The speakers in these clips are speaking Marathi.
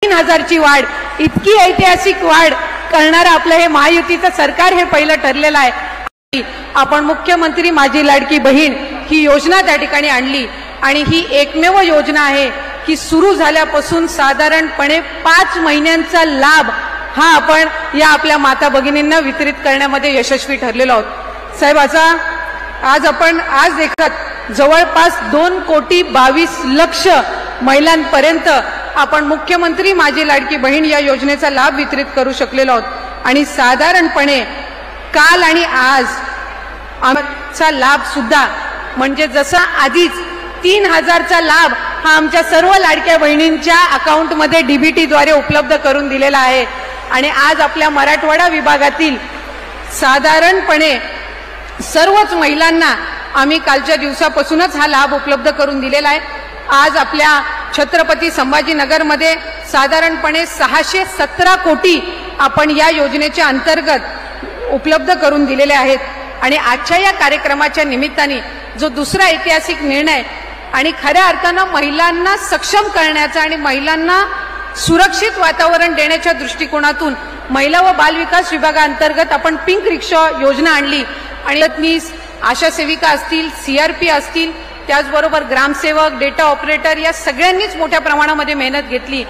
3000ची वाढ, इतकी ऐतिहासिक वाढ करणारं आपलं हे महायुतीचं सरकार हे पहिलं ठरलेलं आहे। आपण मुख्यमंत्री माझी लाडकी बहीण ही योजना त्या ठिकाणी आणली आणि ही एकमेव योजना आहे की सुरू झाल्यापासून साधारणपणे 5 महिन्यांचा लाभ हा आपण या आपल्या माता भगिनींना वितरित करण्यामध्ये यशस्वी ठरलेलो आहोत। साहेब, आज देखत जवळपास 2,22,00,000 महिलांपर्यंत आपण मुख्यमंत्री माझी लाडकी बहीण या योजनेचा लाभ वितरित करू शकलेलो आहोत आणि साधारणपणे काल आणि आज आमचा लाभ सुद्धा म्हणजे जसा आधीच 3000चा लाभ हा आमच्या सर्व लाडक्या बहिणींच्या अकाउंटमध्ये डीबीटीद्वारे उपलब्ध करून दिलेला आहे आणि आज आपल्या मराठवाडा विभागातील साधारणपणे सर्वच महिलांना आम्ही कालच्या दिवसापासूनच हा लाभ उपलब्ध करून दिलेला आहे। आज आपल्या छत्रपती संभाजीनगरमध्ये साधारणपणे 617 कोटी आपण या योजनेच्या अंतर्गत उपलब्ध करून दिलेले आहेत आणि आजच्या या कार्यक्रमाच्या निमित्ताने जो दुसरा ऐतिहासिक निर्णय आणि खऱ्या अर्थानं महिलांना सक्षम करण्याचा आणि महिलांना सुरक्षित वातावरण देण्याच्या दृष्टिकोनातून महिला व बाल विकास विभागाअंतर्गत आपण पिंक रिक्षा योजना आणली आणि रत्नीस आशा सेविका असतील, सीआरपी असतील, त्याचबरोबर ग्रामसेवक, डेटा ऑपरेटर या सगळ्यांनीच मोठ्या प्रमाणामध्ये मेहनत घेतली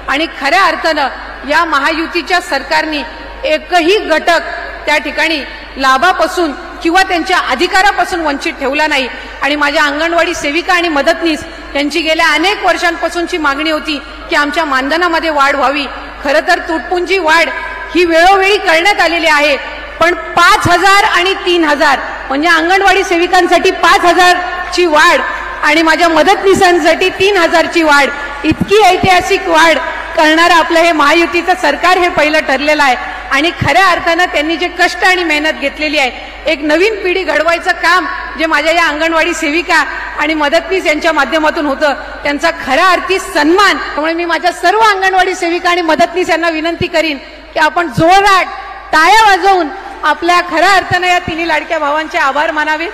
आणि खऱ्या अर्थानं या महायुतीच्या सरकारने एकही घटक त्या ठिकाणी लाभापासून किंवा त्यांच्या अधिकारापासून वंचित ठेवला नाही आणि माझ्या अंगणवाडी सेविका आणि मदतनीस यांची गेल्या अनेक वर्षांपासूनची मागणी होती की आमच्या मानधनामध्ये वाढ व्हावी। खरं तर तुटपुंजी वाढ ही वेळोवेळी करण्यात आलेली आहे, पण 5000 आणि 3000 म्हणजे अंगणवाडी सेविकांसाठी 5000ची वाढ आणि माझ्या मदतनीसांसाठी 3000ची वाढ, इतकी ऐतिहासिक वाढ करणारं आपलं हे महायुतीचं सरकार हे पहिलं ठरलेलं आहे आणि खऱ्या अर्थानं त्यांनी जे कष्ट आणि मेहनत घेतलेली आहे, एक नवीन पिढी घडवायचं काम जे माझ्या या अंगणवाडी सेविका आणि मदतनीस यांच्या माध्यमातून होतं, त्यांचा खऱ्या अर्थी सन्मान। त्यामुळे मी माझ्या सर्व अंगणवाडी सेविका आणि मदतनीस यांना विनंती करीन की आपण जोरात टाळ्या वाजवून आपल्या खऱ्या अर्थानं या तिन्ही लाडक्या भावांचे आभार मानावे।